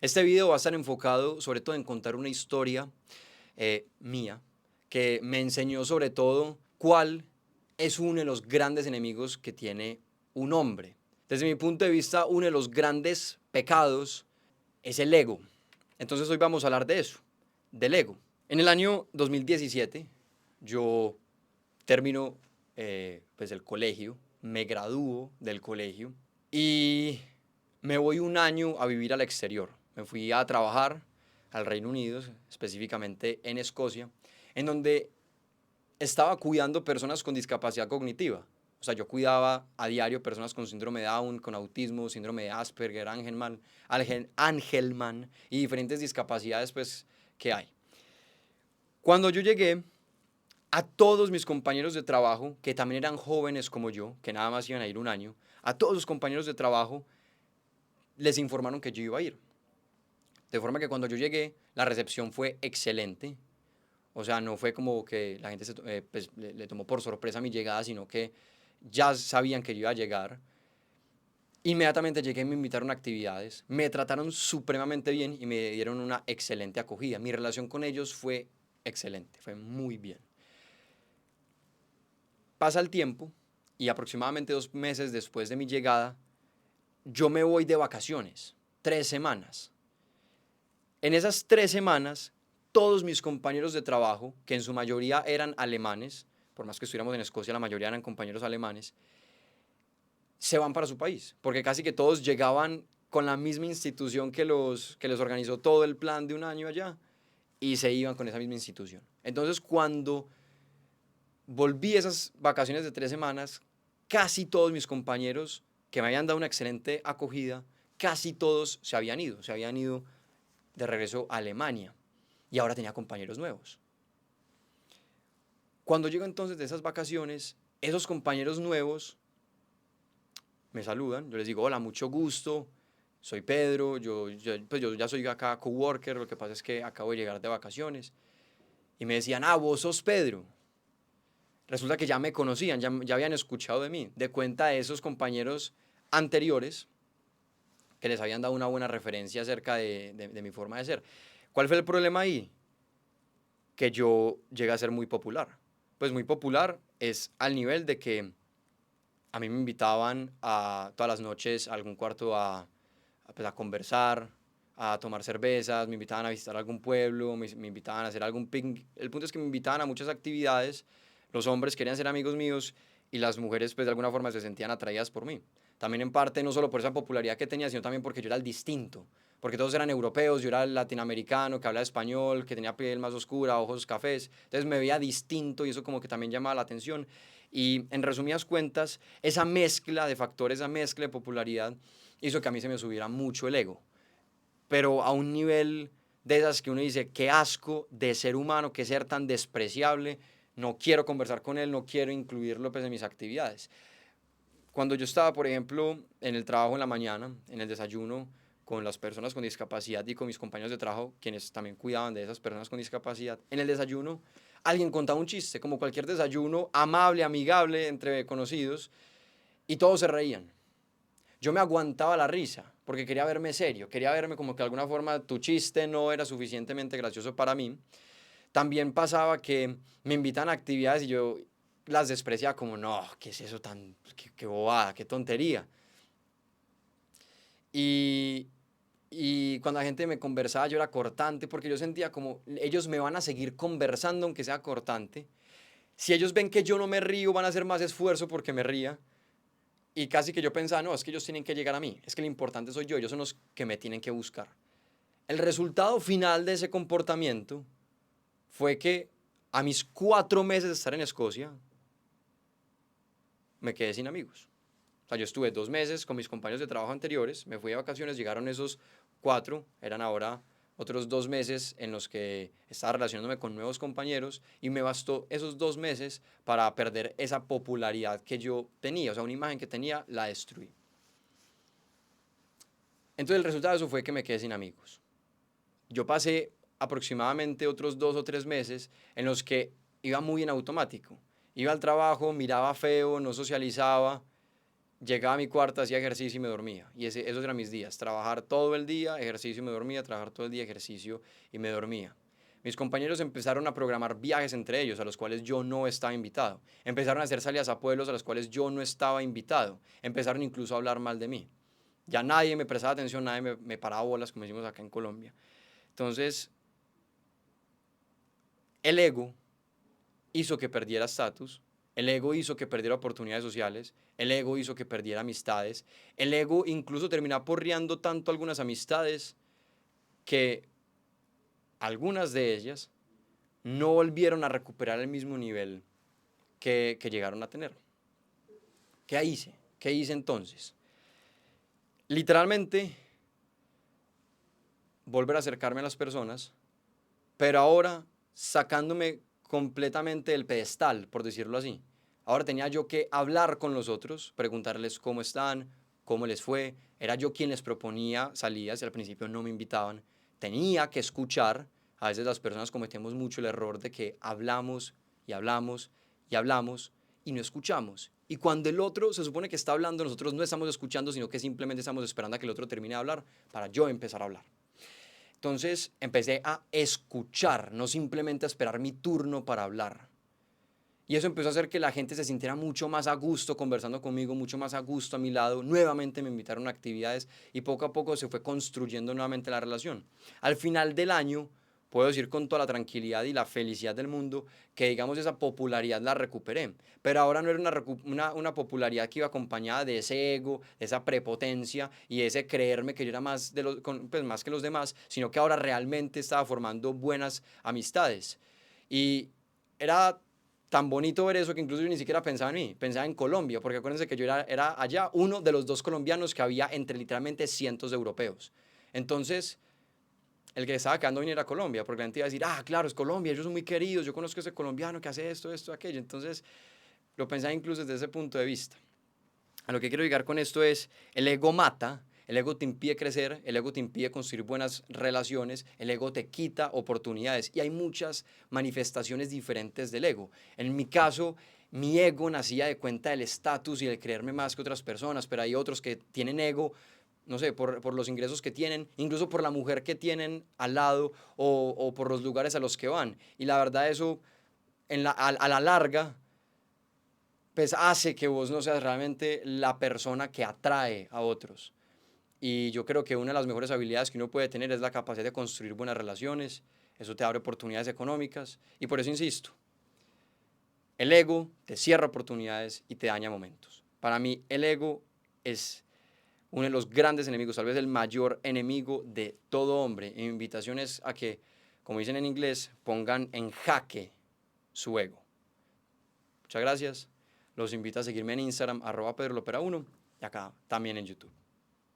Este video va a estar enfocado sobre todo en contar una historia mía que me enseñó sobre todo cuál es uno de los grandes enemigos que tiene un hombre. Desde mi punto de vista, uno de los grandes pecados es el ego. Entonces hoy vamos a hablar de eso, del ego. En el año 2017 yo termino pues el colegio, me gradúo del colegio y me voy un año a vivir al exterior. Me fui a trabajar al Reino Unido, específicamente en Escocia, en donde estaba cuidando personas con discapacidad cognitiva. O sea, yo cuidaba a diario personas con síndrome de Down, con autismo, síndrome de Asperger, Angelman y diferentes discapacidades pues, que hay. Cuando yo llegué, a todos mis compañeros de trabajo, que también eran jóvenes como yo, que nada más iban a ir un año, a todos los compañeros de trabajo les informaron que yo iba a ir. De forma que cuando yo llegué, la recepción fue excelente. O sea, no fue como que la gente pues, le tomó por sorpresa mi llegada, sino que ya sabían que yo iba a llegar. Inmediatamente llegué y me invitaron a actividades, me trataron supremamente bien y me dieron una excelente acogida. Mi relación con ellos fue excelente, fue muy bien. Pasa el tiempo y aproximadamente 2 meses después de mi llegada, yo me voy de vacaciones, 3 semanas. En esas 3 semanas, todos mis compañeros de trabajo, que en su mayoría eran alemanes, por más que estuviéramos en Escocia, la mayoría eran compañeros alemanes, se van para su país, porque casi que todos llegaban con la misma institución que les organizó todo el plan de un año allá y se iban con esa misma institución. Entonces, cuando volví esas vacaciones de 3 semanas, casi todos mis compañeros que me habían dado una excelente acogida, casi todos se habían ido de regreso a Alemania y ahora tenía compañeros nuevos. Cuando llego entonces de esas vacaciones, esos compañeros nuevos me saludan, yo les digo, hola, mucho gusto, soy Pedro, pues yo ya soy acá coworker, lo que pasa es que acabo de llegar de vacaciones. Y me decían, ah, vos sos Pedro. Resulta que ya me conocían, ya habían escuchado de mí, de cuenta de esos compañeros anteriores que les habían dado una buena referencia acerca de mi forma de ser. ¿Cuál fue el problema ahí? Que yo llegué a ser muy popular. Pues muy popular es al nivel de que a mí me invitaban a todas las noches a algún cuarto pues, a conversar, a tomar cervezas, me invitaban a visitar algún pueblo, me invitaban a hacer algún picnic. El punto es que me invitaban a muchas actividades, los hombres querían ser amigos míos y las mujeres pues de alguna forma se sentían atraídas por mí. También en parte no solo por esa popularidad que tenía, sino también porque yo era el distinto, porque todos eran europeos, yo era el latinoamericano que hablaba español, que tenía piel más oscura, ojos cafés, entonces me veía distinto y eso como que también llamaba la atención. Y en resumidas cuentas, esa mezcla de factores, esa mezcla de popularidad hizo que a mí se me subiera mucho el ego, pero a un nivel de esas que uno dice, qué asco de ser humano, qué ser tan despreciable, no quiero conversar con él, no quiero incluirlo pues, en mis actividades. Cuando yo estaba, por ejemplo, en el trabajo en la mañana, en el desayuno, con las personas con discapacidad y con mis compañeros de trabajo, quienes también cuidaban de esas personas con discapacidad, en el desayuno alguien contaba un chiste, como cualquier desayuno, amable, amigable, entre conocidos, y todos se reían. Yo me aguantaba la risa, porque quería verme serio, quería verme como que de alguna forma tu chiste no era suficientemente gracioso para mí. También pasaba que me invitan a actividades y yo las despreciaba como, no, ¿qué es eso tan, qué bobada, qué tontería? Y, y cuando la gente me conversaba yo era cortante porque yo sentía como ellos me van a seguir conversando aunque sea cortante. Si ellos ven que yo no me río van a hacer más esfuerzo porque me ría. Y casi que yo pensaba, no, es que ellos tienen que llegar a mí, es que lo importante soy yo, ellos son los que me tienen que buscar. El resultado final de ese comportamiento fue que a mis 4 meses de estar en Escocia me quedé sin amigos. O sea, yo estuve 2 meses con mis compañeros de trabajo anteriores, me fui de vacaciones, llegaron esos 4, eran ahora otros 2 meses en los que estaba relacionándome con nuevos compañeros y me bastó esos 2 meses para perder esa popularidad que yo tenía, o sea, una imagen que tenía, la destruí. Entonces el resultado de eso fue que me quedé sin amigos. Yo pasé aproximadamente otros 2 o 3 meses en los que iba muy en automático. Iba al trabajo, miraba feo, no socializaba, llegaba a mi cuarto, hacía ejercicio y me dormía. Y esos eran mis días. Trabajar todo el día, ejercicio y me dormía, trabajar todo el día, ejercicio y me dormía. Mis compañeros empezaron a programar viajes entre ellos, a los cuales yo no estaba invitado. Empezaron a hacer salidas a pueblos a los cuales yo no estaba invitado. Empezaron incluso a hablar mal de mí. Ya nadie me prestaba atención, nadie me paraba bolas, como decimos acá en Colombia. Entonces, el ego hizo que perdiera estatus, el ego hizo que perdiera oportunidades sociales, el ego hizo que perdiera amistades, el ego incluso terminó aporreando tanto algunas amistades que algunas de ellas no volvieron a recuperar el mismo nivel que llegaron a tener. ¿Qué hice? ¿Qué hice entonces? Literalmente, volver a acercarme a las personas, pero ahora sacándome completamente del pedestal, por decirlo así. Ahora tenía yo que hablar con los otros, preguntarles cómo están, cómo les fue. Era yo quien les proponía salidas y al principio no me invitaban. Tenía que escuchar. A veces las personas cometemos mucho el error de que hablamos y hablamos y hablamos y no escuchamos. Y cuando el otro se supone que está hablando, nosotros no estamos escuchando, sino que simplemente estamos esperando a que el otro termine de hablar para yo empezar a hablar. Entonces empecé a escuchar, no simplemente a esperar mi turno para hablar. Y eso empezó a hacer que la gente se sintiera mucho más a gusto conversando conmigo, mucho más a gusto a mi lado. Nuevamente me invitaron a actividades y poco a poco se fue construyendo nuevamente la relación. Al final del año, puedo decir con toda la tranquilidad y la felicidad del mundo que, digamos, esa popularidad la recuperé. Pero ahora no era una popularidad que iba acompañada de ese ego, de esa prepotencia y ese creerme que yo era más, pues, más que los demás, sino que ahora realmente estaba formando buenas amistades. Y era tan bonito ver eso que incluso yo ni siquiera pensaba en mí, pensaba en Colombia, porque acuérdense que yo era allá uno de los 2 colombianos que había entre literalmente cientos de europeos. Entonces, el que estaba quedando bien era Colombia, porque la gente iba a decir, ah, claro, es Colombia, ellos son muy queridos, yo conozco a ese colombiano que hace esto, esto, aquello. Entonces, lo pensaba incluso desde ese punto de vista. A lo que quiero llegar con esto es, el ego mata, el ego te impide crecer, el ego te impide construir buenas relaciones, el ego te quita oportunidades y hay muchas manifestaciones diferentes del ego. En mi caso, mi ego nacía de cuenta del estatus y de creerme más que otras personas, pero hay otros que tienen ego, no sé, por los ingresos que tienen, incluso por la mujer que tienen al lado o por los lugares a los que van. Y la verdad eso, a la larga, pues hace que vos no seas realmente la persona que atrae a otros. Y yo creo que una de las mejores habilidades que uno puede tener es la capacidad de construir buenas relaciones. Eso te abre oportunidades económicas. Y por eso insisto, el ego te cierra oportunidades y te daña momentos. Para mí el ego es uno de los grandes enemigos, tal vez el mayor enemigo de todo hombre. Y mi invitación es a que, como dicen en inglés, pongan en jaque su ego. Muchas gracias. Los invito a seguirme en Instagram, @PedroLopera1 y acá también en YouTube.